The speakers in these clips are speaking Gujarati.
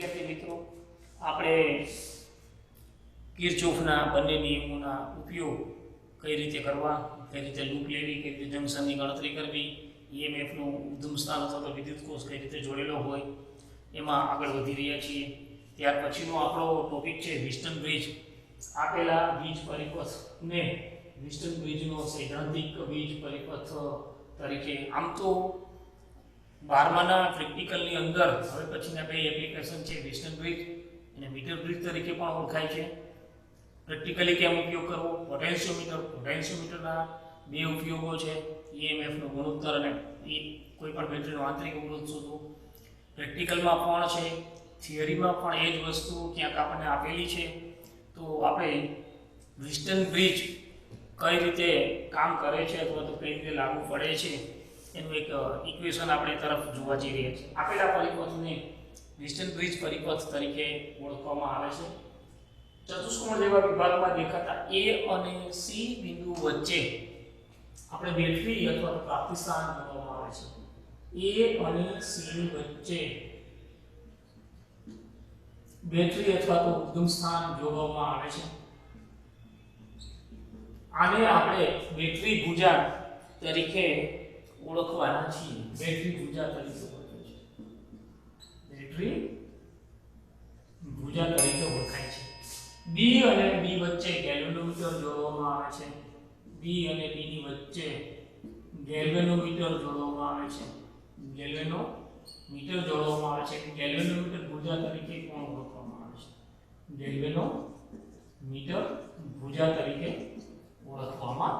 વિદ્યાર્થી મિત્રો, આપણે કિર્ચોફના બંને નિયમોના ઉપયોગ કઈ રીતે કરવા, કઈ રીતે લૂપ લેવી, કઈ રીતે જંકશનની ગણતરી કરવી, ઈએમએફનું ઉદ્ગમ સ્થાન અથવા તો વિદ્યુત કોષ કઈ રીતે જોડેલો હોય એમાં આગળ વધી રહ્યા છીએ. ત્યાર પછીનો આપણો ટોપિક છે વિસ્ટન બ્રિજ. આપેલા વીજ પરિપથને વિસ્ટન બ્રિજનો સૈદ્ધાંતિક વીજ પરિપથ તરીકે, આમ તો 12માના પ્રેક્ટિકલની અંદર હવે પછીના બે એપ્લિકેશન છે વિસ્ટન બ્રિજ અને મીટર બ્રિજ તરીકે પણ ઓળખાય છે. પ્રેક્ટિકલી કેમ ઉપયોગ કરવો, પોટેન્શિયોમીટરના બે ઉપયોગો છે, ઈએમએફનો ગુણોત્તર અને કોઈ પણ બેટરીનો આંતરિક અવરોધ શોધવો. પ્રેક્ટિકલમાં પણ છે, થિયરીમાં પણ એ જ વસ્તુ ક્યાંક આપણને આપેલી છે. તો આપણે વિસ્ટન બ્રિજ કઈ રીતે કામ કરે છે અથવા તો કઈ રીતે લાગુ પડે છે એનું એક ઇક્વેશન આપણે તરફ જોવા જઈ રહ્યા છીએ. આપેલા પરિપથને વિસ્ટન બ્રિજ પરિપથ તરીકે ઓળખવામાં આવે છે. ચતુષ્કોણ જેવા વિભાગમાં દેખાતા A અને C બિંદુ વચ્ચે આપણે બેટરી અથવા તો પ્રાપ્તિસ્થાન જોડવામાં આવે છે. A અને C ની વચ્ચે બેટરી અથવા તો ઉદ્ગમ સ્થાન જોડવામાં આવે છે. આને આપણે બેટરી ભુજા તરીકે ઓળખવાના છીએ. બેટરી ભુજા તરીકે ઓળખાય છે. બેટરી ભુજા તરીકે ઓળખાય છે. B અને B વચ્ચે ગેલ્વેનોમીટર જોડવામાં આવે છે. B અને B ની વચ્ચે ગેલ્વેનોમીટર જોડવામાં આવે છે. ગેલ્વેનોમીટર જોડવામાં આવે છે. ગેલ્વેનોમીટર ભુજા તરીકે પણ ઓળખવામાં આવે છે. ગેલ્વેનોમીટર ભુજા તરીકે ઓળખવામાં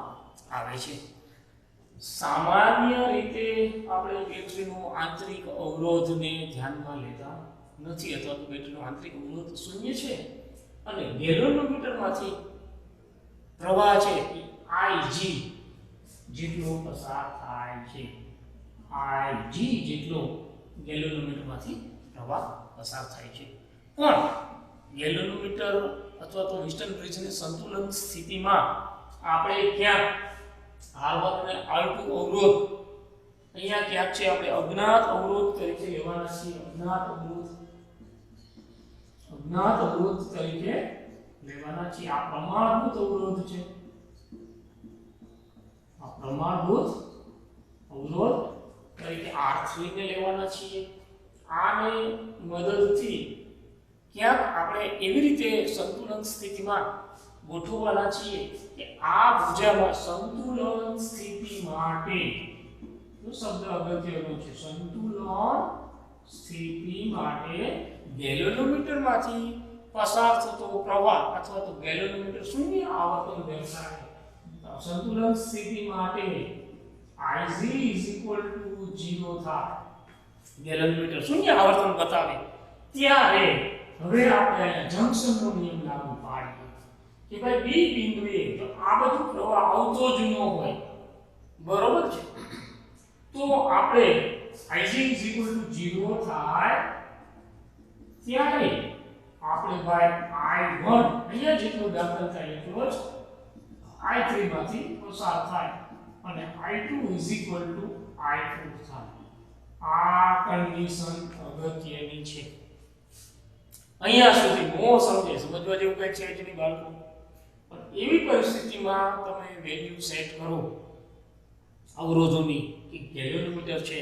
આવે છે. સામાન્ય રીતે આપણે બેટરીનો આંતરિક અવરોધને ધ્યાનમાં લેતા નથી અથવા તો બેટરીનો આંતરિક અવરોધ શૂન્ય છે અને ગેલ્વેનોમીટરમાંથી પ્રવાહ છે Ig જેટલો પસાર થાય છે. Ig જેટલો ગેલ્વેનોમીટરમાંથી પ્રવાહ પસાર થાય છે. પણ ગેલ્વેનોમીટર અથવા તો વિસ્ટન બ્રિજની સંતુલન સ્થિતિમાં આપણે ક્યાંક R1 અને R2 અવરોધ અહીંયા ક્યાંક છે આપણે અજ્ઞાત અવરોધ તરીકે લેવાના છીએ. અજ્ઞાત અવરોધ તરીકે લેવાના છીએ. આ પ્રમાણભૂત અવરોધ છે. આ પ્રમાણભૂત અવરોધ તરીકે R3 ને લેવાના છીએ. આને મદદથી ક્યાંક આપણે એવી રીતે સંતુલન સ્થિતિમાં ગોઠવવાના છીએ કે આ ભુજામાં સંતુલન સ્થિતિ માટે શબ્દ અગત્યનો છે. સંતુલન સ્થિતિ માટે ગેલ્વેનોમીટરમાંથી પસાર થતો પ્રવાહ અથવા તો ગેલ્વેનોમીટર શૂન્ય આવર્તન દર્શાવે. સંતુલન સ્થિતિ માટે Ig 0 થાય, ગેલ્વેનોમીટર શૂન્ય આવર્તન બતાવે, ત્યારે હવે આપણે જંકશનનો નિયમ લાગુ પાડીએ કે ભાઈ બી બિંદુએ જો આ બધું પ્રવાહ આવતો જ ન હોય, બરોબર છે, તો આપણે Ig 0 થાય ત્યારે આપણે ભાઈ I1 અહીંયા જેટલો દાખલ થાય એટલો જ I3 માંથી પસાર થાય અને I2 I4 થાય. આ કન્ડિશન અગત્યની છે. અહીંયા સુધી નો સમજવા જેવું કંઈ છે જ નહીં બાળકો. પણ એવી પરિસ્થિતિમાં તમે વેલ્યુ સેટ કરો અવરોધોની કે ગેલ્વેનોમીટર છે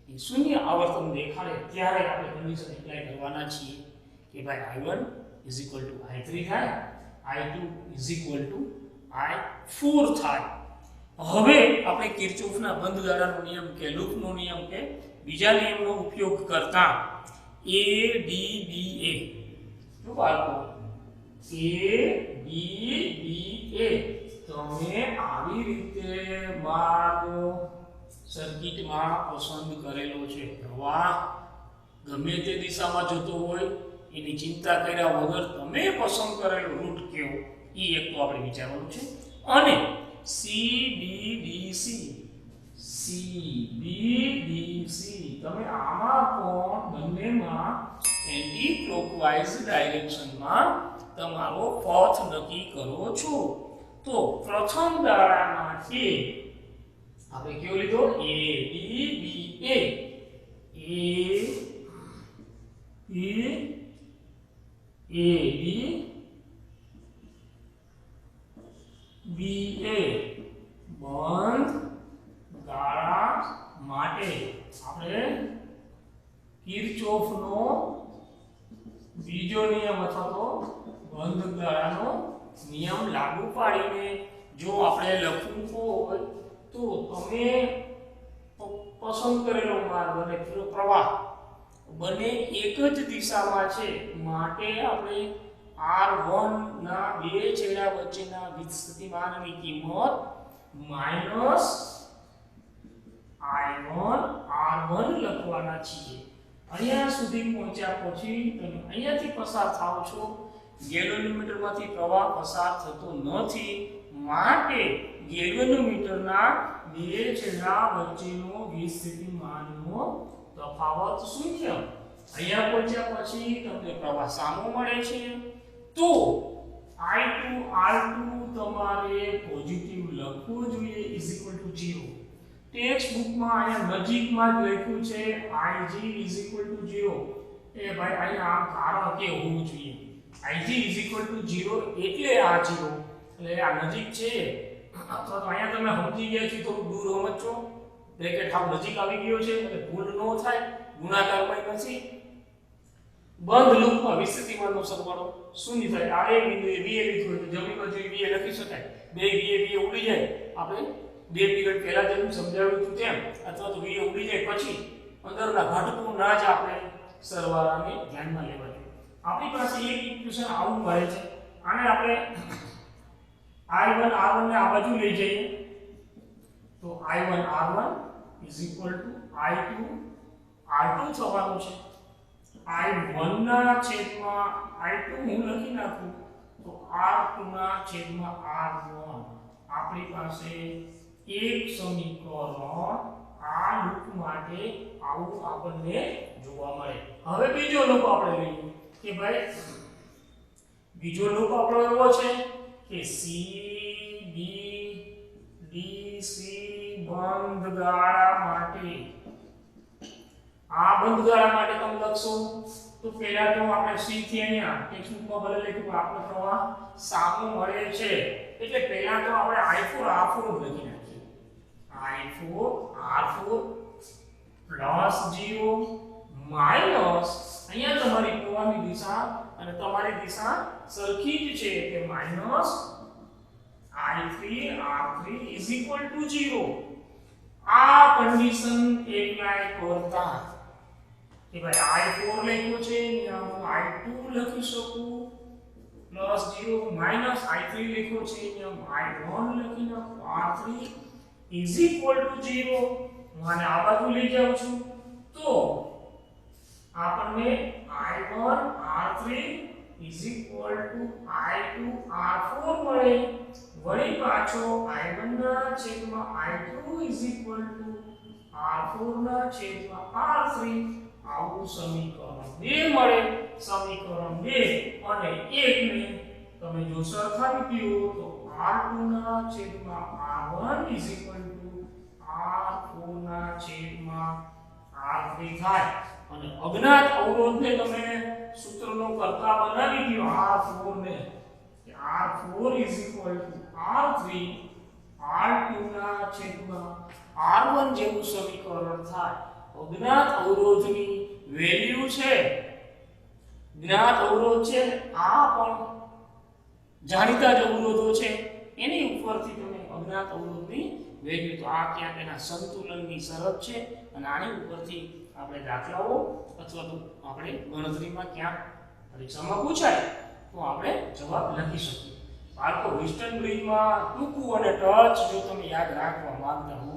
એ શૂન્ય આવર્તન દેખાડે, ત્યારે આપણે કન્ડિશન એપ્લાય કરવાના છીએ કે ભાઈ I1 I3 થાય, I2 I4 થાય. હવે આપણે કિર્ચોફના બંધગાળાનો નિયમ કે લૂપનો નિયમ કે બીજા નિયમનો ઉપયોગ કરતા ADBA શું બાળકો ADBA તમે આવી રીતે માનો સર્કિટમાં પસંદ કરેલો છે. પ્રવાહ ગમે તે દિશામાં જતો હોય એની ચિંતા કર્યા વગર તમે પસંદ કરેલો રૂટ કેવો એ એક તો આપણે વિચારવાનું છે. અને CBDC તમે આમાં પણ બંનેમાં એન્ટી ક્લોકવાઇઝ ડાયરેક્શનમાં તમારો પથ નક્કી કરો છો. તો પ્રથમ દાડા માટે આપણે કેવો લીધો ADBA. BA બંધ ગાળા માટે આપણે કિર્ચોફનો બીજો નિયમ અથવા તો બંધ ગાળાનો નિયમ લાગુ પાડીને જો આપણે લખવું હોય તો તમે પસંદ કરેલો માર્ગ અને પ્રવાહ બંને એક જ દિશામાં છે માટે આપણે R1 ના બે છેડા વચ્ચેના વિસ્થિતિમાનની કિંમત માઈનસ I1 R1 લખવાના છીએ। અહીંયા સુધી પહોંચ્યા પછી તમે અહીંયાથી પસાર થાવ છો ગેલ્વેનોમીટરમાંથી પ્રવાહ પસાર થતો નથી માટે ગેલ્વેનોમીટરના બે છેડા વચ્ચેનો વિસ્થિતિમાનનો તફાવત શૂન્ય। અહીંયા પહોંચ્યા પછી તમને પ્રવાહ સામો મળે છે તો I2 R2 તમારે પોઝિટિવ લખવું જોઈએ =0। ટેક્સ્ટ બુકમાં અહીંયા નજીકમાં જ લખ્યું છે Ig 0 એ ભાઈ અહીંયા આ કારણ કે હોવું જોઈએ Ig 0 એટલે આ 0 એટલે આ નજીક છે અથવા તો અહીંયા તમે સમજી ગયા છો થોડું દૂર સમજો બ્રેકેટ હાવ નજીક આવી ગયો છે એટલે ભૂલ ન થાય ગુણાકારમાં નથી બંધ લૂપમાં વિસ્થિતિમાનનો સરવાળો શૂન્ય થાય આ એક બિંદુએ ba લીધું હોય તો જમણી બાજુએ ba લખી શકાય બે ba ઉડી જાય આપણે બે પીરિયડ પહેલા જેમ સમજાવ્યું હતું તેમ અથવા તો ba ઉડી જાય પછી અંદરના ઘટકો ના જ આપણે સરવાળાને ધ્યાનમાં લેવા જોઈએ। આપણી પાસે એક ઇક્વેશન આવું મળે છે આને આપણે I1 R1 ને આ બાજુ લઈ જઈએ તો I1 R1 I2 R2 થવાનું છે। I1 ના છેદમાં I2 હું લખી નાખું તો R2 ના છેદમાં R1 આપણી પાસે એક સમીકરણ આ લૂપ માટે આવું આપણને જોવા મળે। હવે બીજો લૂપ આપણે લઈએ કે ભાઈ બીજો લૂપ આપણો એવો છે કે C B D C બંધ ગાળા માટે આ બંધ ગાળા માટે તમે લખશો તો પહેલા તો આપણે C થી અહીંયા ટેક્સ્ટ બુકમાં ભલે લખ્યું આપણો પ્રવાહ સામો મળે છે એટલે પહેલા તો આપણે I4 R4 લખી નાખીએ I4 R4 +0 માઈનસ અહીંયા તમારી પ્રવાહની દિશા અને તમારી દિશા સરખી જ છે કે માઈનસ I3 R3 0। આ કન્ડિશન એપ્લાય કરતા કે ભાઈ I4 લખ્યો છે અહીંયા હું I2 લખી શકું +0 માઈનસ I3 લખ્યો છે અહીંયા I1 લખી નાખું R3 0। હું આને આ બાજુ લઈ જાઉં છું તો આપણને I1 R3 I2 R4 મળે વળી પાછો I1 ના છેદમાં I2 R4 ના છેદમાં R3 આવું સમીકરણ 2 મળે। સમીકરણ 2 અને 1 ને તમે જો સરખાવી દો તો R2 ના છેદમાં R1 R4 ના છેદમાં R3 થાય અને અજ્ઞાત અવરોધને તમે સૂત્રનો કર્તા બનાવી દો R4 ને કે R4 R3 R2 ના છેદમાં R1 જેવું સમીકરણ થાય। અજ્ઞાત અવરોધની વેલ્યુ છે જ્ઞાત અવરોધ છે આ પણ જાણીતા જ અવરોધો છે એની ઉપરથી તમે અજ્ઞાત અવરોધની વેલ્યુ તો આ ક્યાંક એના સંતુલનની શરત છે અને આની ઉપરથી આપણે દાખલાઓ અથવા તો આપણે ગણતરીમાં ક્યાંક પરીક્ષામાં પૂછાય તો આપણે જવાબ લખી શકીએ। બાળકો વિસ્ટન બ્રિજમાં ટૂંકું અને ટચ જો તમે યાદ રાખવા માંગતા હો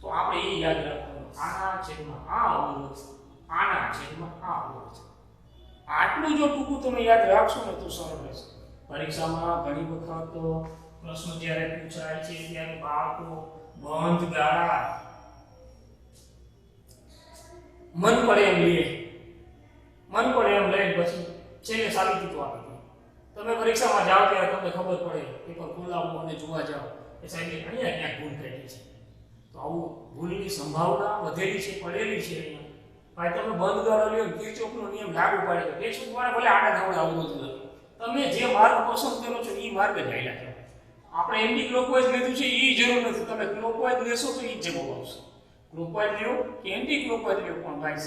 તો આપણે એ યાદ રાખવાનું આના છેદમાં આ અવરોધ આના છેદમાં આ અવરોધ આટલું જો ટૂંકું તમે યાદ રાખશો ને તો સરળ રહેશે। પરીક્ષામાં ઘણી વખત પ્રશ્નો જ્યારે પૂછાય છે ત્યારે બાળકો બંધ ગાળા મન પડે એમ લે પછી છેલ્લે સાબિતી તો આપી દે। તમે પરીક્ષામાં જાઓ ત્યારે તમને ખબર પડે પેપર ખોલાવો અને જોવા જાઓ કે સાહેબ અહીંયા ક્યાંક ભૂલ થઈ છે તો આવું ભૂલની સંભાવના વધેલી છે પડેલી છે અહીંયા ભાઈ તમે બંધ ગાળો લ્યો કિર્ચોફનો નિયમ લાગુ પાડે તો કિર્ચોફ વાળા ભલે આડા નવડા અવરોધ લખો, તમે જે માર્ગ પસંદ કરો છો એ માર્ગ જ હાલ્યા જાઓ. આપણે એન્ટી ક્લોકવાઇઝ લીધું છે એ જરૂર નથી, તમે ક્લોકવાઇઝ લેશો તો એ જ જવાબ આવશે. ક્લોકવાઇઝ લ્યો કે એન્ટી ક્લોકવાઇઝ લ્યો પણ ભાઈ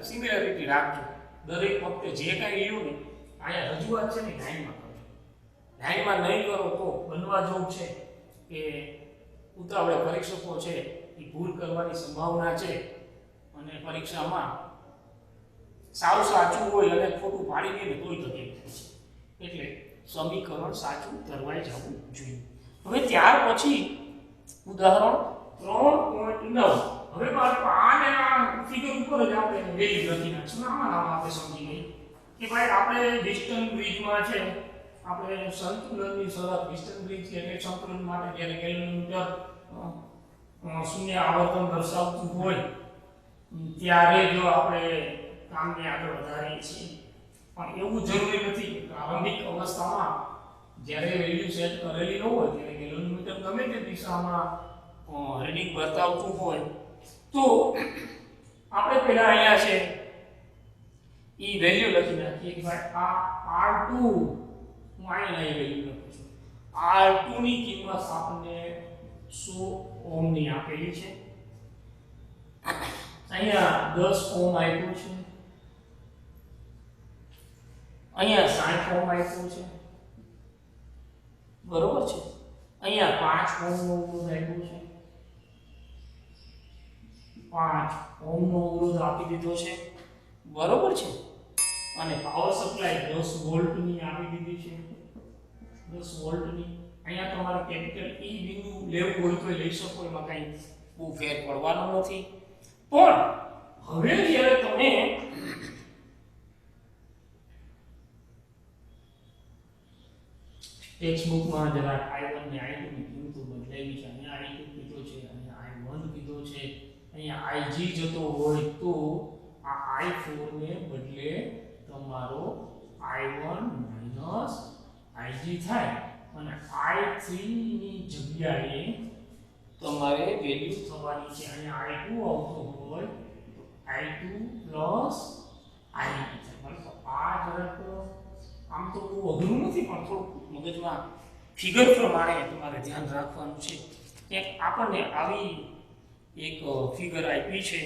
સિમિલરિટી રાખજો. દરેક વખતે જે કાંઈ લ્યો ને અહીંયા રજૂઆત છે ને લાઈનમાં કરજો. લાઈનમાં નહીં કરો તો બનવા જેવું છે કે ઉતાવળે પરીક્ષકો છે એ ભૂલ કરવાની સંભાવના છે અને પરીક્ષામાં સાવ સાચું હોય અને ખોટું પાડી દે ને તોય તકલીફ થાય છે. એટલે સમીકરણ સાચું ધરવાઈ જવું જોઈએ. હવે ત્યાર પછી ઉદાહરણ 3.9. હવે આને આ ફિગર ઉપર જ આપણે વેલ્યુ લખી નાખીશું. આમાં આપણે સમજી ગઈ કે ભાઈ આપણે ડિસ્ટન્સ બ્રિજમાં છે આપણે સંતુલનની શરત, ડિસ્ટન્સ બ્રિજ એટલે સંતુલન માટે જ્યારે કેલ્વિનમીટર શૂન્ય આવર્તન દર્શાવતું હોય ત્યારે જો આપણે કામને આગળ વધારીએ છીએ. પણ એવું જરૂરી નથી કે પ્રારંભિક અવસ્થામાં જ્યારે વેલ્યુ સેટ કરેલી ન હોય ત્યારે કેલ્વિનમીટર ગમે તે દિશામાં રીડિંગ બતાવતું હોય તો આપણે પહેલા અહીંયા છે એ વેલ્યુ લખી નાખીએ કે ભાઈ આ R2 હું અહીંયા વેલ્યુ લખું છું. R2 ની કિંમત આપણને 100 ઓહમની આપેલી છે. અહીંયા 10 ઓહમ આપ્યું છે, અહીંયા 60 ઓહમ આપ્યું છે, બરોબર છે. અહીંયા 5 ઓહમનો અવરોધ આપ્યો છે, 5 ઓહમનો અવરોધ આપી દીધો છે, બરોબર છે. અને પાવર સપ્લાય 10 વોલ્ટની આપી દીધી છે, 10 વોલ્ટની. અહીંયા તમારે કેપિટલ E બિંદુ લેવું હોય તો લઈ શકો, એમાં કંઈ બહુ ફેર પડવાનો નથી. પણ હવે જ્યારે તમે ટેક્સ્ટબુકમાં જરા I1 ને I2 ની કિંમતો બદલાવી છે. અહીંયા I2 કીધો છે, અહીંયા I1 કીધો છે, અહીંયા IG જતો હોય તો આ I4 ને બદલે તમારો I1 IG થાય અને I3 ની જગ્યાએ તમારે વેલ્યુ થવાની છે. અહીંયા I2 આવતો હોય તો I2 IG થાય. તો આ જરાક આમ તો બહુ અઘરું નથી પણ થોડું મગજમાં ફિગર પ્રમાણે તમારે ધ્યાન રાખવાનું છે. એક આપણને આવી એક ફિગર આપી છે.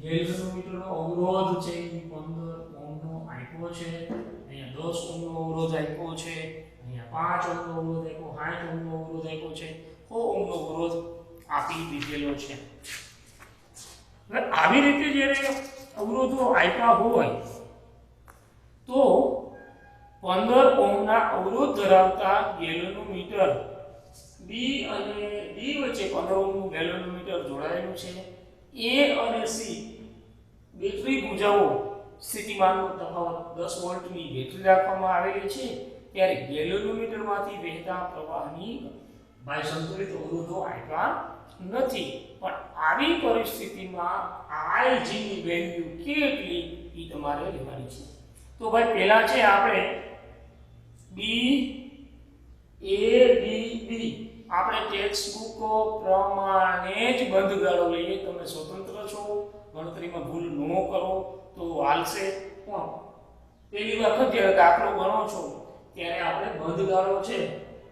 ગેલ્વેનોમીટરનો અવરોધ છે એ 15 ઓહમનો આપ્યો છે, અહીંયા 10 ઓહમનો અવરોધ આપ્યો છે, અહીંયા 5 ઓહમનો અવરોધ આપ્યો, 60 ઓહમનો અવરોધ આપ્યો છે, 100 ઓહમનો અવરોધ આપી દીધેલો છે. હવે આવી રીતે જ્યારે અવરોધો આપ્યા હોય તો 15 ઓહમના અવરોધ ધરાવતા ગેલ્વેનોમીટર B અને D વચ્ચે 15 ઓહમનું ગેલ્વેનોમીટર જોડાયેલું છે. A અને C બેટરી ભુજાઓ સ્થિતિમાનનો તફાવત 10 વોલ્ટની બેટરી રાખવામાં આવેલી છે. ત્યારે ગેલ્વેનોમીટરમાંથી વહેતા પ્રવાહની ભાઈ સંતુલિત અવરોધો આપ્યા નથી. પણ આવી પરિસ્થિતિમાં IG ની વેલ્યુ કેટલી એ તમારે લેવાની છે. તો ભાઈ પહેલા છે આપણે B A D B આપણે ટેક્સ્ટબુક પ્રમાણે જ બંધ ગાળો લઈએ. તમે સ્વતંત્ર છો, ગણતરીમાં ભૂલ ન કરો તો હાલશે. પણ પહેલી વખત જ્યારે દાખલો ગણો છો ત્યારે આપણે બંધ ગાળો છે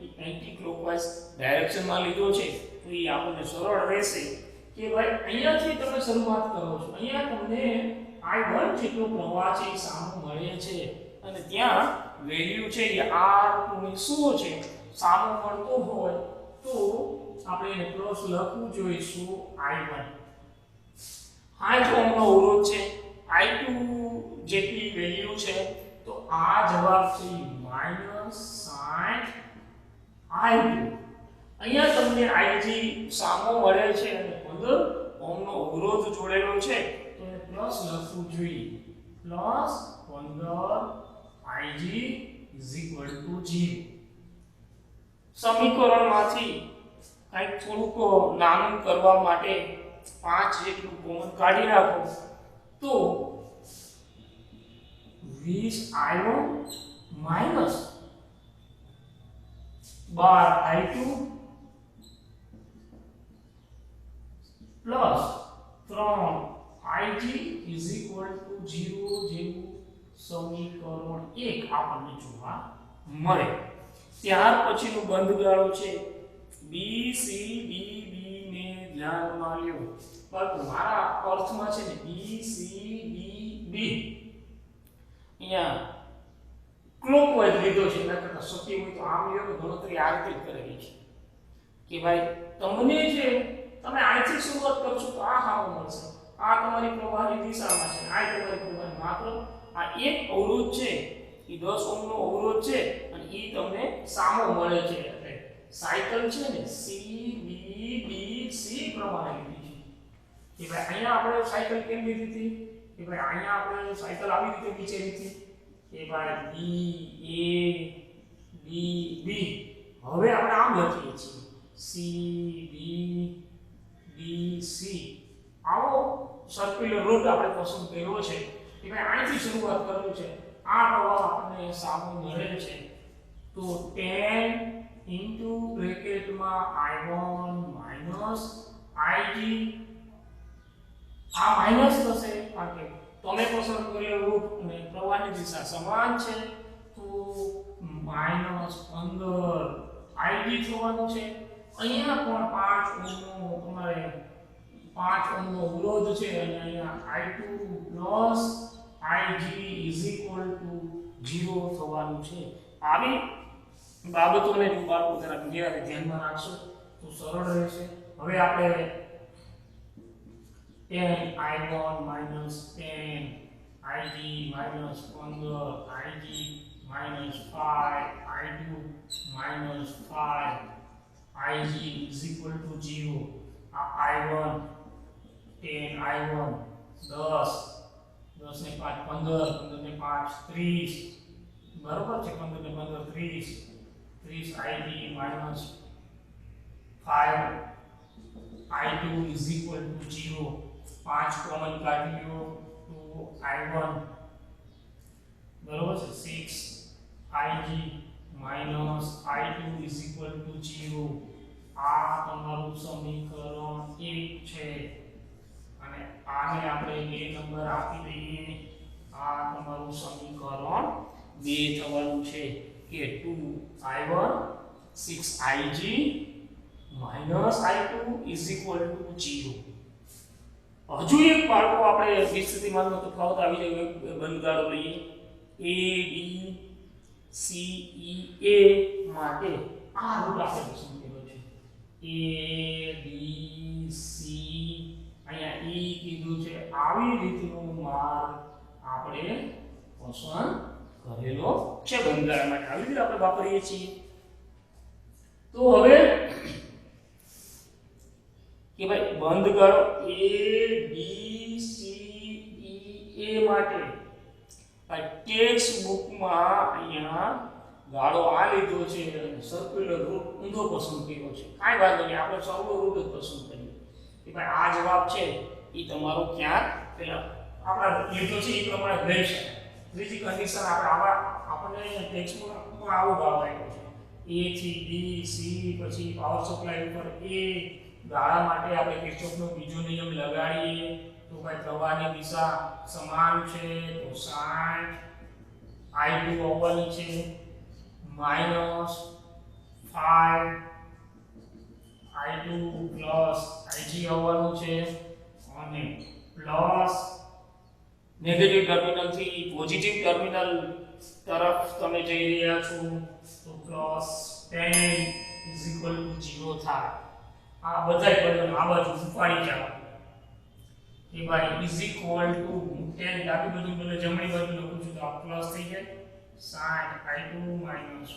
એ એન્ટી ક્લોકવાઇઝ ડાયરેક્શનમાં લીધો છે તો એ આપણને સરળ રહેશે કે ભાઈ અહીંયાથી તમે શરૂઆત કરો છો. અહીંયા તમને I1 જેટલો પ્રવાહ છે એ સામો મળે છે અને ત્યાં વેલ્યુ છે એ R2 ની શું છે સામો મળતો હોય તો આપણે એને પ્લસ લખવું જોઈએ. શું I1 5 ઓહમનો અવરોધ છે, I2 જેટલી વેલ્યુ છે તો આ જવાબ છે -60 I2. અહીંયા તમને IG સામો મળે છે અને 15 ઓહમનો અવરોધ જોડેલો છે તો એને પ્લસ લખવું જોઈએ. +15 IG 0. સમીકરણમાંથી કંઈક થોડુંક નાનું કરવા માટે 5 જેટલું કોમન કાઢી નાખો તો 20I1 12I2 + 3 ig is equal to 0 જેવું સમીકરણ 1 આપણને જોવા મળે. ત્યાર પછીનું બંધગાળો છે BC DB ને ધ્યાનમાં લ્યો. પરંતુ મારા અર્થમાં છે ને BC DB અહીંયા ક્લોકવાઇઝ લીધો છે. એના કરતા શક્ય હોય તો આમ લ્યો તો ગણતરી આ રીતે જ કરેલી છે કે ભાઈ તમને છે તમે અહીંથી શરૂઆત કરશો તો આ હાવ મળશે. આ તમારી પ્રવાહની દિશામાં છે, આ તમારી પ્રવાહની માત્ર આ એક અવરોધ છે એ 10 ઓહ્મનો અવરોધ છે અને એ તમને સામો મળે છે. એટલે સાયકલ છે ને C B B C પ્રમાણે લીધી છે કે ભાઈ અહીંયા આપણે સાયકલ કેમ લીધી હતી કે ભાઈ અહીંયા આપણે સાયકલ આવી રીતે વિચારી હતી કે ભાઈ B A B B. હવે આપણે આમ લખીએ છીએ C B B C. આવો સર્ક્યુલર રૂટ આપણે પસંદ કર્યો છે કે ભાઈ અહીંથી શરૂઆત કરવું છે. આ પ્રવાહ આપણને સામે મળે છે તો 10 ઇન્ટુ બ્રેકેટમાં I1 માઈનસ IG. આ માઈનસ થશે કારણ કે તમે પસંદ કરેલો રૂટ અને પ્રવાહની દિશા સમાન છે તો માઈનસ 15 IG થવાનું છે. અહીંયા પણ 5 ઓહ્મનો તમારે 5 ઓહ્મનો અવરોધ છે અને અહીંયા I2 plus IG is equal to 0 થવાનું છે. આવી બાબતોને જો બાળકો જરા ધ્યાનમાં રાખશો તો સરળ રહેશે. હવે આપણે 10 I1 minus 10 IG minus 15 IG minus 5 I2 minus 5 IG is equal to 0. I1 10 I1 10 10 ને 5 15 15 ને 5 30 બરોબર છે. 15 ને 15 30 30 IG minus 5 I2 is equal to 0. 5 common કાઢી લો તો I1 બરોબર છે 6 IG minus I2 is equal to 0. આ તમારું સમીકરણ 1 છે અને આને આપણે 2 નંબર આપી દઈએ. આ તમારું સમીકરણ 2 થવાનું છે કે 2I1 6IG minus I2 is equal to 0. હજુ એક બાળકો આપણે વિસ્તૃતિમાં તફાવત આવી જાય બંધગાળો લઈએ A B C E A માટે આ રૂટ આપણે પસંદ કર્યો છે. A B C અહીંયા E કીધું છે. આવી રીતનો માર્ગ આપણે પસંદ કરેલો છે બંધગાળા માટે. આવી રીતે આપણે વાપરીએ છીએ. તો હવે કે ભાઈ બંધગાળો A B C E A માટે ટેક્સ્ટ બુકમાં અહીંયા ગાળો આ લીધો છે સર્ક્યુલર રૂટ ઊંધો પસંદ કર્યો છે. કાંઈ વાંધો નહીં, આપણે સૌનો રૂટ જ પસંદ કરીએ કે ભાઈ આ જવાબ છે એ તમારો ક્યાંક પેલા આપણા લીધો છે એ પ્રમાણે લઈ શકાય. ત્રીજી કન્ડિશન આપણને ટેક્સ્ટ બુકમાં આવો ગાળો આપ્યો છે A થી B C પછી પાવર સપ્લાય ઉપર A. ગાળા માટે આપણે કિર્ચોફનો બીજો નિયમ લગાડીએ તો ભાઈ પ્રવાહની દિશા સમાન છે તો 60 I2 આવવાની છે minus 5 I2 plus IG આવવાનું છે અને પ્લસ નેગેટિવ ટર્મિનલ થી પોઝિટિવ ટર્મિનલ તરફ તમે જઈ રહ્યા છો તો પ્લસ 10 is equal to 0 થાય. આ બધાય પદોને આ બાજુ ઉપાડી જાવ કે ભાઈ ઇઝ ઇક્વલ ટુ 10 ડાબી બાજુ બદલે જમણી બાજુ લખું છું તો આ પ્લસ થઈ જાય 60 I2 માઈનસ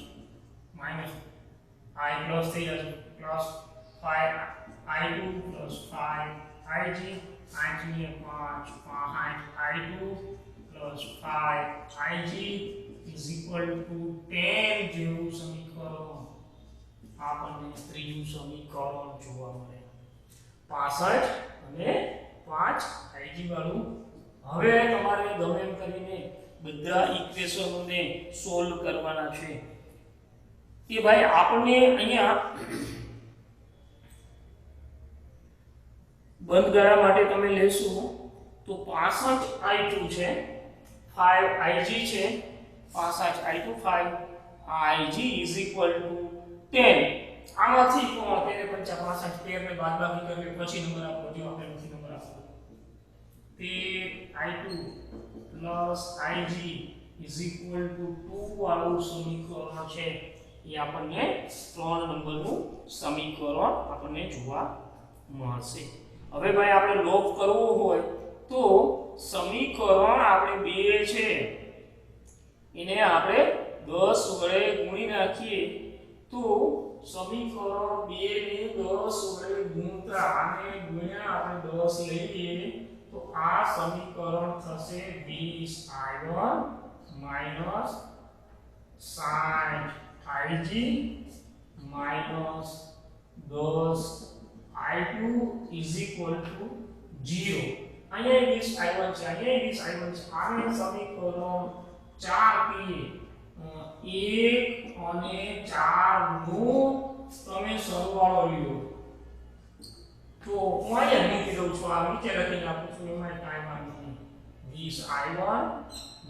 I પ્લસ થઈ જશે પ્લસ 5 I2 પ્લસ 5 IG 8 ને 5 I2 plus 5 IG is equal to 10 જેવું સમીકરણ આપણને ત્રીજું સમીકરણ જોવા મળે 65 અને 5 IG વાળું. હવે તમારે ગમે એમ કરીને બધા ઇક્વેશનોને સોલ્વ કરવાના છે કે ભાઈ આપણને અહીંયા બંધગાળા માટે તમે લેશો તો 65i2 છે 5ig છે 65i2 5ig is equal to 10 આમાંથી કોણ 13 5 65 13 ને બાદબાકી કરીએ પછી નંબર આપો જો આપણે નથી નંબર આપો 13i2 plus ig is equal to 2 વાળું સમીકરણ છે એ આપણને 3 નંબરનું સમીકરણ આપણને જોવા મળશે. હવે ભાઈ આપણે લોપ કરવો હોય તો સમીકરણ આપણે 2 છે એને આપણે 10 વડે ગુણી નાખીએ તો સમીકરણ 2 ને 10 વડે ગુણતા અને ગુણ્યા આપણે 10 લઈએ તો આ સમીકરણ થશે 20i1 minus 60ig minus 10i2 is equal to 0. અહીંયા 20i1 છે અહીંયા 20i1 છે આને સમીકરણ 4 કહીએ 1 અને 4 નો તમે સરવાળો લ્યો તો હું અહીંયા મૂકી દઉં છું આ નીચે લખીને આપું છું એમાં ટાઈમ આવી 20i1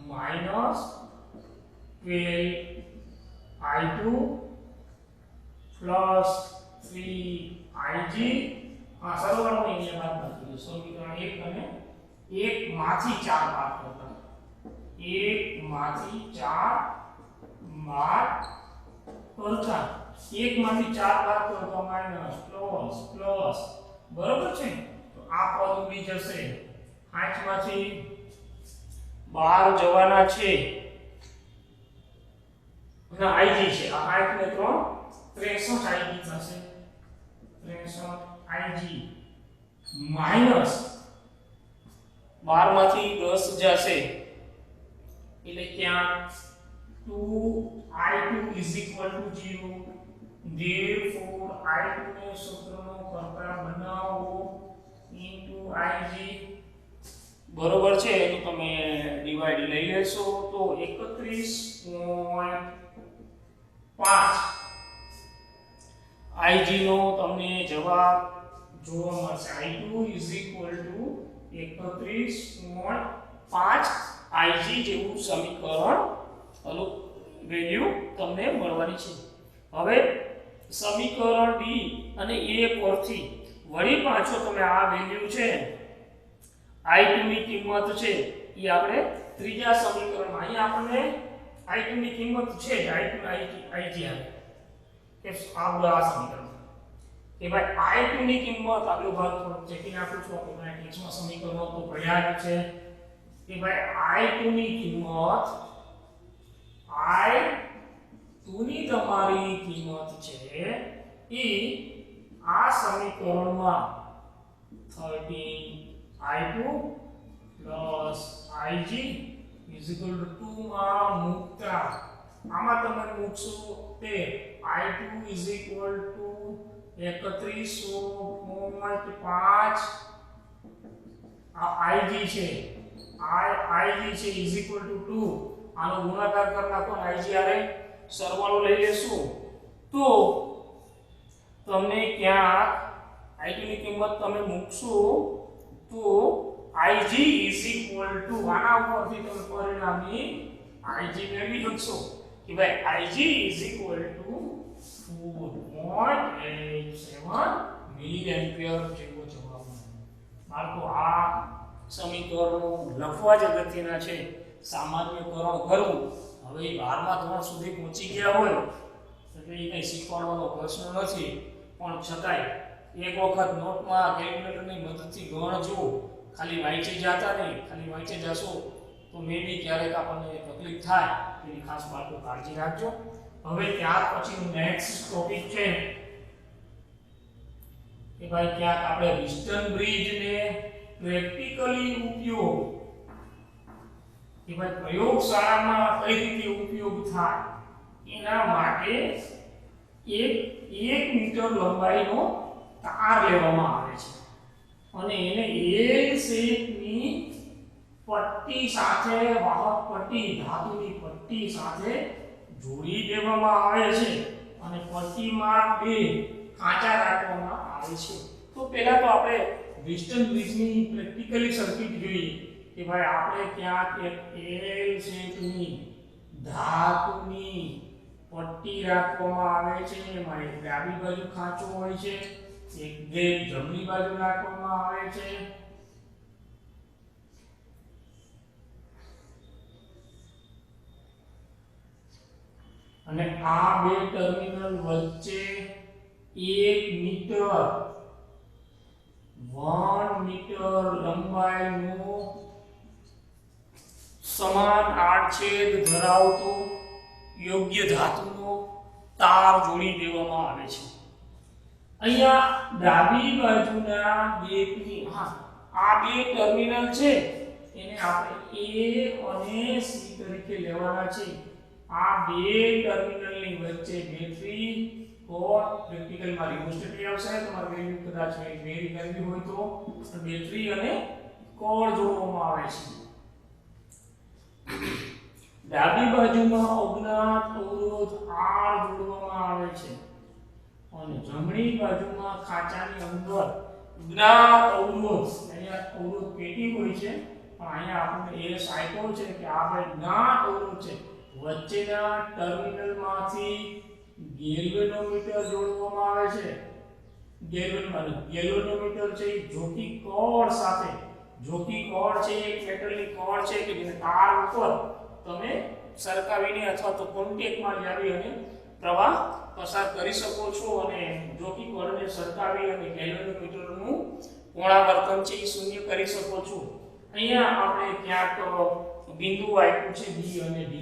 minus 12i2 plus 3ig આ સરવાળો અહીંયા બાદ નાખી સમીકરણ 1 અને 1 માંથી 4 બાદ કરતા 1 માંથી 4 બાદ કરતા 1 માંથી 4 બાદ કરતા માઈનસ પ્લસ બરોબર છે તો આ પદ ઉડી જશે 8 માંથી 12 જવાના છે અને ig છે આ 8 ને 3 63ig થશે 63ig માઈનસ 12 માંથી 10 જશે એટલે ત્યાં 2i2 is equal to 0 therefore i2 ને સૂત્રનો કરતા બનાવો into ig બરોબર છે તો તમે ડિવાઇડ લઈ લેશો તો 31.5 ig નો તમને જવાબ જોવા મળશે i2 is equal to 31.5 ig જેવું સમીકરણ વેલ્યુ તમને મળવાની છે. હવે સમીકરણ d અને a પરથી વળી પાછો તમે આ વેલ્યુ છે i2 ની કિંમત છે એ આપણે ત્રીજા સમીકરણમાં અહીં આપણને i2 ની કિંમત છે i2 ig આવે કે આ સમીકરણ કે ભાઈ i2 ની કિંમત આગળ ભાગ થોડો ચેકિંગ આપું છું આપણે મેટ્રિક્સમાં સમીકરણો તો પડ્યા છે કે ભાઈ i2 ની કિંમત i2 ની તમારી કિંમત છે એ આ સમીકરણમાં 13i2 plus ig is equal to 2 માં મૂકતા આમાં તમે મૂકશો તે i2 is equal to 31.5 આ ig છે ig છે is equal to 2 આનો ગુણાકાર કરી નાખો ig આરે સરવાળો લઈ લેશું તો તમને ક્યાં i2 ની કિંમત તમે મૂકશો તો ig is equal to આના ઉપરથી તમે પરિણામી ig મેળવી શકશો કે ભાઈ ig is equal to 4.87 milliampere જેવો જવાબ બાળકો આ સમીકરણો લખવા જ અગત્યના છે સામાન્યકરણ કરવું હવે 12મા ધોરણ સુધી પહોંચી ગયા હોય એટલે એ કંઈ શીખવાડવાનો પ્રશ્ન નથી પણ છતાંય એક વખત નોટમાં કેલ્ક્યુલેટરની મદદથી ગણજો ખાલી વાંચી જતા નહીં ખાલી વાંચી જશો તો મે બી ક્યારેક આપણને તકલીફ થાય એની ખાસ બાબતો કાળજી રાખજો. હવે ત્યાર પછીનું નેક્સ્ટ ટોપિક છે કે ભાઈ ક્યાંક આપણે વિસ્ટન બ્રિજને પ્રેક્ટિકલી ઉપયોગ કે ભાઈ પ્રયોગશાળામાં કઈ રીતે ઉપયોગ થાય એના માટે એક મીટર લંબાઈનો તાર લેવામાં આવે છે અને એને એલ શેપની પટ્ટી સાથે વાહક પટ્ટી ધાતુની પટ્ટી સાથે જોડી દેવામાં આવે છે અને પટ્ટીમાં બે ખાંચા રાખવામાં આવે છે. તો પહેલા તો આપણે વિસ્ટન બ્રિજની પ્રેક્ટિકલી સર્કિટ જોઈએ કે ભાઈ આપણે ક્યાંક એક એલ શેપની ધાતુની પટ્ટી રાખવામાં આવે છે, એમાં એક ડાબી બાજુ ખાંચો હોય છે, એક ગેપ જમણી બાજુ રાખવામાં આવે છે, અને આ બે ટર્મિનલ વચ્ચે 1 મીટર લંબાઈનું સમાન આડછેદ ધરાવતો યોગ્ય ધાતુનો તાર જોડી દેવામાં આવે છે. અહીંયા ડાબી બાજુના ગેપની આ બે ટર્મિનલ છે એને આપણે A અને C તરીકે લેવાના છે. આ બે ટર્મિનલની વચ્ચે બેટરી કોર પ્રેક્ટિકલમાં રિમોસ્ટેટ આવશે, તમારે વેલ્યુ કદાચ વેરી કરવી હોય તો બેટરી અને કોર જોડવામાં આવે છે. ડાબી બાજુમાં અજ્ઞાત અવરોધ R જોડવામાં આવે છે અને જમણી બાજુમાં ખાંચાની અંદર જ્ઞાત અવરોધ, અહીંયા અવરોધ પેટી હોય છે પણ અહીંયા આપણે એ આપ્યો છે કે આપણે જ્ઞાત અવરોધ છે. વચ્ચેના ટર્મિનલમાંથી ગેલ્વેનોમીટર જોડવામાં આવે છે. ગેલ્વેનોમીટર છે જોકી કોર્ડ સાથે, જોકી કોર્ડ છે એક મેટલની કોર્ડ છે કે જેને તાર ઉપર તમે સરકાવીને અથવા તો કોન્ટેક્ટમાં લાવી અને પ્રવાહ પસાર કરી શકો છો અને જોકી કોર્ડને સરકાવી અને ગેલ્વેનોમીટરનું કોણાવર્તન છે એ શૂન્ય કરી શકો છો. અહીંયા આપણે ક્યાંક બિંદુ આપ્યું છે B અને D.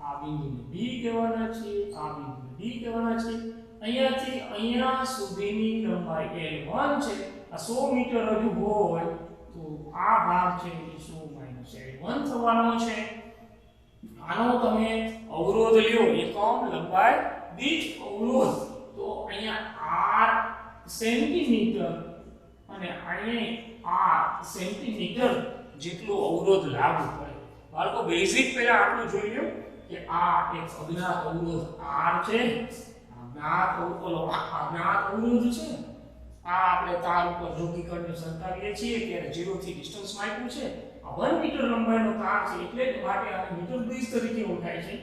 આ બિંદુને B કહેવાના છે, આ બિંદુને D કહેવાના છે. અહીંયાથી અહીંયા સુધીની લંબાઈ L1 છે. આ 100 મીટર હજુ હોય તો આ ભાગ છે એ 100 L1 થવાનો છે. આનો તમે અવરોધ લ્યો એકમ લંબાઈ દીઠ અવરોધ, તો અહીંયા R સેન્ટીમીટર અને અહીંયા R સેન્ટીમીટર જેટલો અવરોધ લાગુ પડે. બાળકો બેઝિક પહેલા આટલું જોઈ લો કે આ એક અજ્ઞાત અવરોધ R છે, અજ્ઞાત અવરોધ છે. આ આપણે તાર ઉપર જોકી કરીને સરકાવીએ છીએ કે 0 થી ડિસ્ટન્સમાં આપ્યું છે. આ 1 મીટર લંબાઈનો તાર છે એટલે જ માટે આને મીટર બ્રિજ તરીકે ઓળખાય છે.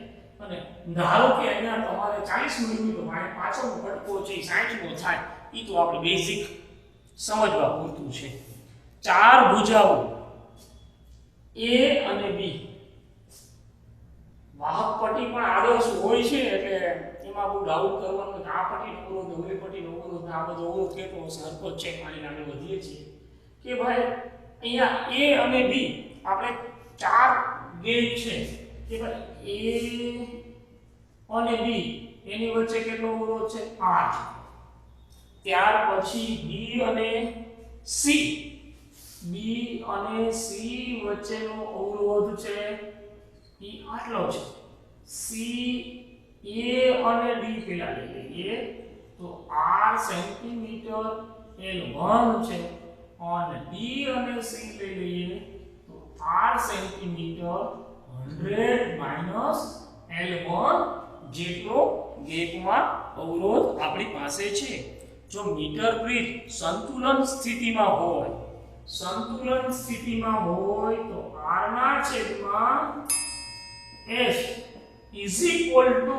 અને ધારો કે અહીંયા તમારે 40 મિલીમીટર પાછળનો ફટકો છે 60 નો થાય, એ તો આપણે બેઝિક સમજવા પૂરતું છે. ચાર ભુજાઓ A અને B, વાહક પટ્ટી પણ આદર્શ હોય છે એટલે એમાં બહુ ડાઉટ કરવાનું કે આ પટ્ટીનો અવરોધ ઓલી પટ્ટીનો અવરોધ આ બધો અવરોધ કેટલો હશે હરકો ચેક કરીને આપણે વધીએ છીએ કે ભાઈ અહીંયા A અને B આપણે ચાર ગેજ છે કે ભાઈ A અને B એની વચ્ચે કેટલો અવરોધ છે 8. ત્યાર પછી B અને C, B અને C વચ્ચેનો અવરોધ છે એ આટલો છે. C A અને D પેલા લઈ લઈએ તો R સેન્ટીમીટર L1 છે અને D અને C લઈ લઈએ તો R સેન્ટીમીટર 100 L1 જેટલો ગેપમાં અવરોધ આપણી પાસે છે. જો મીટર બ્રિજ સંતુલન સ્થિતિમાં હોય, સંતુલન સ્થિતિમાં હોય તો R ના છેદમાં S is equal to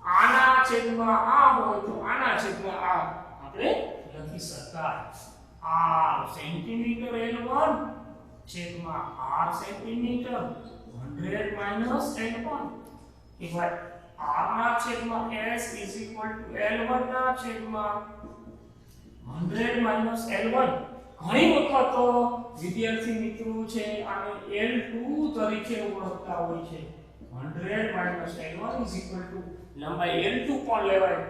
આના છેદમાં આ હોય તો આના છેદમાં આ આપણે લખી શકાય. R સેન્ટીમીટર L1 છેદમાં R સેન્ટીમીટર 100 L1 કે ભાઈ R ના છેદમાં S is equal to L1 ના છેદમાં 100 L1. ઘણી વખત વિદ્યાર્થી મિત્રો છે આને L2 તરીકે ઓળખતા હોય છે. 100 L1 is equal to લંબાઈ L2 પણ લેવાય.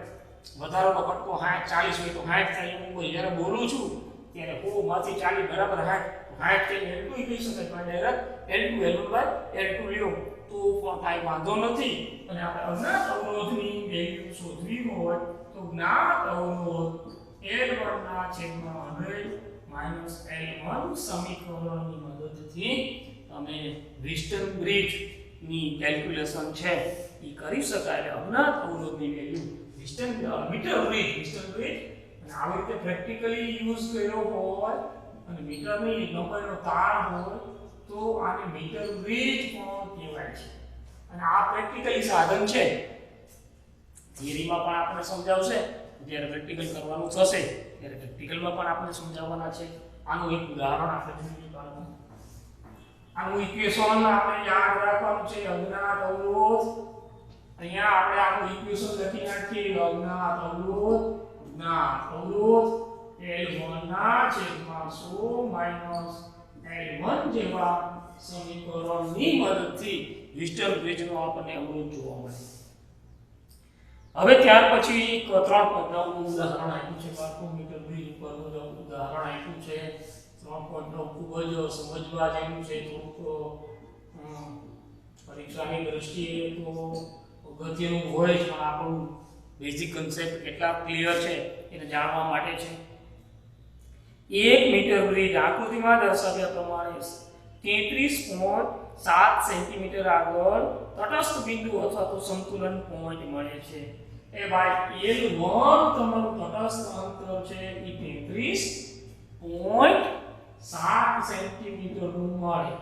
વધારાનો ફટકો 60 40 હોય તો 60 થાય એમ હું જ્યારે બોલું છું ત્યારે 100 માંથી 40 બરાબર 60 થઈને L2 કહી શકાય પણ ડાયરેક્ટ L2 L1/L2 લ્યો તો પણ કાંઈ વાંધો નથી. અને આપણે અજ્ઞાત અવરોધની વેલ્યુ શોધવી હોય તો જ્ઞાત અવરોધ L1 ના છેદમાં 100 L1 સમીકરણની મદદથી તમે વિસ્ટન બ્રિજ ની કેલ્ક્યુલેશન છે એ કરી શકાય. અજ્ઞાત અવરોધની વેલ્યુ વિસ્ટન મીટર બ્રિજ, વિસ્ટન બ્રિજ અને આવી રીતે પ્રેક્ટિકલી યુઝ કર્યો હોય અને મીટરની લંબાઈનો તાર હોય તો આને મીટર બ્રિજ પણ કહેવાય છે. અને આ પ્રેક્ટિકલી સાધન છે. થિયરીમાં પણ આપણે સમજાવશે, જ્યારે પ્રેક્ટિકલ કરવાનું થશે ત્યારે પ્રેક્ટિકલમાં પણ આપણે સમજાવવાના છે. આનું એક ઉદાહરણ આપણે જોઈએ બાળકો. આનું ઇક્વેશન આપણે યાદ રાખવાનું છે. અજ્ઞાત અવરોધ, અહીંયા આપણે આનું ઇક્વેશન લખી નાખીએ. અજ્ઞાત અવરોધ, જ્ઞાત અવરોધ L1 ના છેદમાં 100 માઈનસ L1 જેવા સમીકરણની મદદથી લિસ્ટર બ્રિજનો આપણને અવરોધ જોવા મળે. હવે ત્યાર પછી 3.9 નું ઉદાહરણ આપ્યું છે બાળકો. મીટર બ્રિજ ઉપરનું ઉદાહરણ આપ્યું છે. 3.9 ખૂબ જ સમજવા જેવું છે. થોડુંક પરીક્ષાની દ્રષ્ટિએ તો અગત્યનું હોય જ, પણ આપણું બેઝિક કન્સેપ્ટ કેટલા ક્લિયર છે એને જાણવા માટે છે. 1 મીટર બ્રિજ આકૃતિમાં દર્શાવ્યા પ્રમાણે 33.7 સેન્ટીમીટર આગળ તટસ્થ બિંદુ અથવા તો સંતુલન પોઈન્ટ મળે છે. એ ભાઈ L1 તમારું તટસ્થ અંતર છે એ 33.7 સેન્ટીમીટર નું મળે.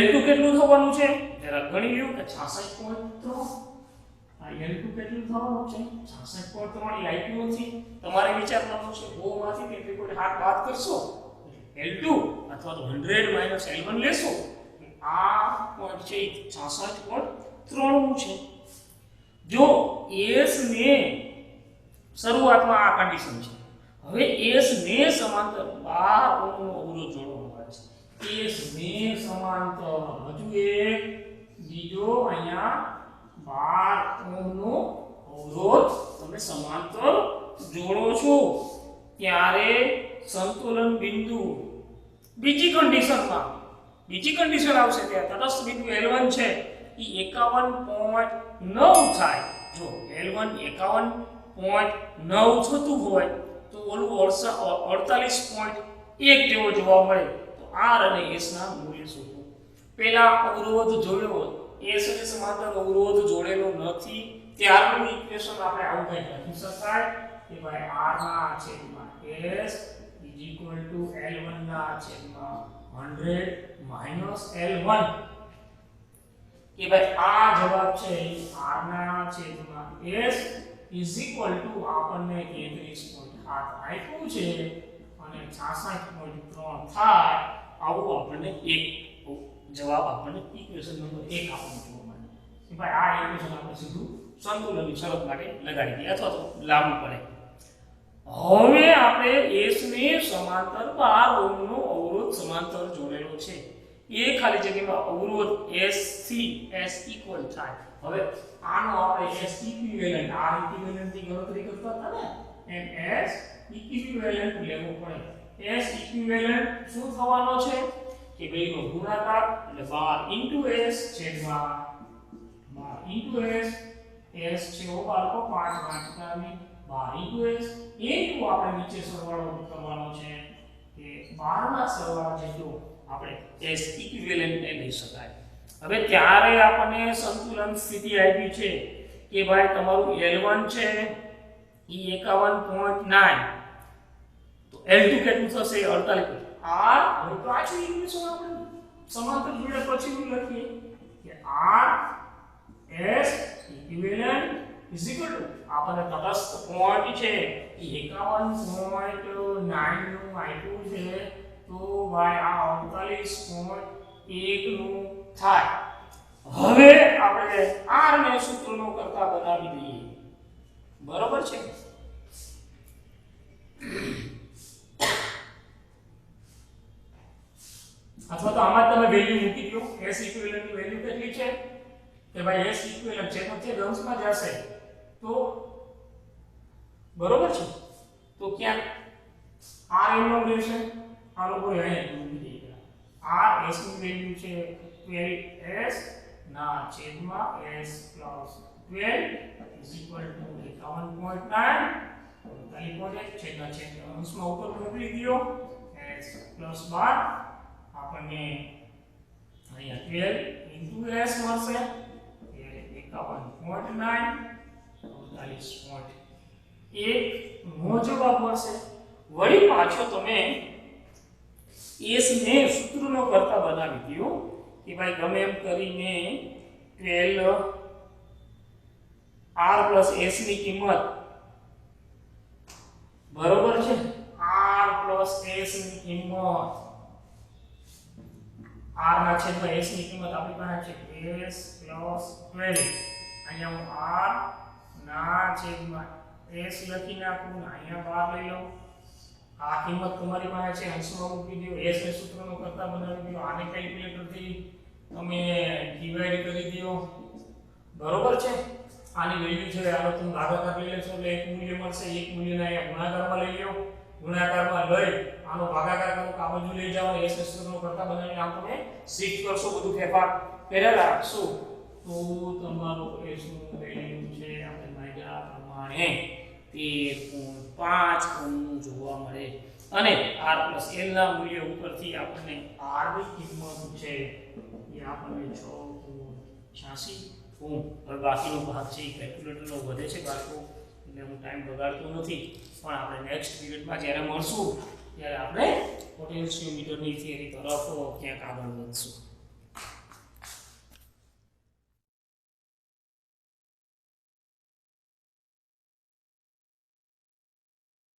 L2 કેટલું થવાનું છે જરા ગણી લ્યો કે 66.3. આ L2 કેટલું થવાનું છે 66.3. એ આપ્યું નથી, તમારે વિચારવાનું છે. 2 માંથી 33.8 બાદ કરશો L2 અથવા તો 100 માઈનસ L1 લેશો. આ પોઈન્ટ છે 66.3 નું છે. જો S ને શરૂઆતમાં આ કન્ડિશન છે. હવે S ને સમાંતર 12 ઓહ્મનો અવરોધ જોડવાનો છે. S ને સમાંતર હજુ એક બીજો અહીંયા 12 ઓહ્મનો અવરોધ તમે સમાંતર જોડો છો ત્યારે સંતુલન બિંદુ બીજી કન્ડિશન આવશે ત્યાં તટસ્થ બિંદુ L1 છે એ 51.9 થાય. જો L1 51.9 થતું હોય તો ઓલું 48.1 જેવો જોવા મળે. તો R અને S ના મૂલ્ય શોધો. પહેલા અવરોધ જોડ્યો, S અને સમાંતર અવરોધ જોડેલો નથી ત્યારનું ઇક્વેશન આપણે આવું કંઈક લખી શકાય કે ભાઈ R ના છેદમાં S L1 ના છેદમાં 100 માઈનસ L1. કે ભાઈ આ જવાબ છે R ના છેદમાં S આપણને 33.8 આપ્યું છે અને 66.3 થાય. આવું આપણને એક જવાબ આપણને ઇક્વેશન નંબર 1 આપણને જોવા મળે. કે ભાઈ આ ઇક્વેશન આપણે સીધું સંતુલનની શરત માટે લગાડી દઈએ અથવા તો લાગુ પડે. હવે આપણે S ને સમાંતર 12 ઓહ્મનો અવરોધ સમાંતર જોડેલો છે. એ ખાલી જગ્યામાં અવરોધ S થી S ઇક્વલ થાય. હવે આનો આપણે S ઇક્વિવેલન્ટ, R ઇક્વિવેલન્ટ ની ગણતરી કરતા હતા ને, એમ S ઇક્વિવેલન્ટ લેવો પડે. S ઇક્વિવેલન્ટ શું થવાનો છે કે બેનો ગુણાકાર એટલે 12 S છેદમાં 12 S છે ઓ બાળકો 5 વાંચતાની 12 S into આપણે નીચે સરવાળો કરવાનો છે કે 12 ના સરવાળા જેટલો આપણે S ઇક્વિવેલન્ટ ને લઈ શકાય. હવે ત્યારે આપણને સંતુલન સ્થિતિ આપી છે કે ભાઈ તમારું L1 છે એ 51.9 તો L2 કેટલું થશે 48. R હવે પાછું ઇક્વેશન આપણે સમાંતર જોડે પછી લખીએ કે R S equivalent is equal to આપણને તટસ્થ પોઈન્ટ છે એ 51.9 નું આપ્યું છે તો ભાઈ આ 48.1 નું થાય. હવે આપણે R ને સૂત્રનો કરતા બનાવી દઈએ. બરોબર છે. અથવા તો આમાં તમે વેલ્યુ મૂકી દો. S ઇક્વિવેલન્ટ ની વેલ્યુ કેટલી છે કે ભાઈ S ઇક્વિવેલન્ટ છે તો તે અંશમાં જશે તો બરોબર છે. તો ક્યાં R એમનો રહેશે, આ લોકો અહીંયા મૂકી દઈએ. R S ની વેલ્યુ છે 12S ના છેદમાં S plus 12 is equal to 51.9 છેદના અંશમાં ઉપર મોકલી દો. S પ્લસ 12 આપણને અહીંયા 12 into S મળશે એ 51.9 48.1 નો જવાબ મળશે. વળી પાછો તમે s ને સૂત્રનો કરતા બનાવી દો કે ભાઈ ગમે એમ કરીને 12 r plus s ની કિંમત બરોબર છે r plus s ની કિંમત r ના છેદમાં s ની કિંમત આપણી પાસે છે s plus 12 અહીંયા હું r ના છેદમાં s લખી નાખું ને અહીંયા બહાર લઈ લઉં આ કિંમત તમારી પાસે છે અંશમાં મૂકી દો s ને સૂત્રનો કરતા બનાવી દો આને કેલ્ક્યુલેટર થી તમે ડિવાઇડ કરી દો બરોબર છે આની વેલ્યુ છે આનો તમે ભાગાકાર લઈ લેશો એટલે એક મૂલ્ય મળશે એક મૂલ્યને અહીંયા ગુણાકારમાં લઈ લો ગુણાકારમાં લઈ આનો ભાગાકાર કરો આ બાજુ લઈ જાઓ s ને સૂત્રનો કરતા બનાવીને આમ તમે શિફ્ટ કરશો બધું ફેરફાર કર્યા રાખશો તો તમારો s નું વેલ્યુ છે આપણે માગ્યા પ્રમાણે 13.5 ઓહ્મ જોવા મળે અને r l ના મૂલ્ય ઉપરથી આપણને r ની કિંમત છે એ આપણને 6.86 ઓહ્મ હવે બાકીનો ભાગ છે કેલ્ક્યુલેટરનો વધે છે બાળકો એટલે હું ટાઈમ બગાડતો નથી પણ આપણે નેક્સ્ટ પીરિયડમાં જ્યારે મળશું ત્યારે આપણે પોટેન્શિયોમીટરની થિયરી તરફ ક્યાંક આગળ વધશું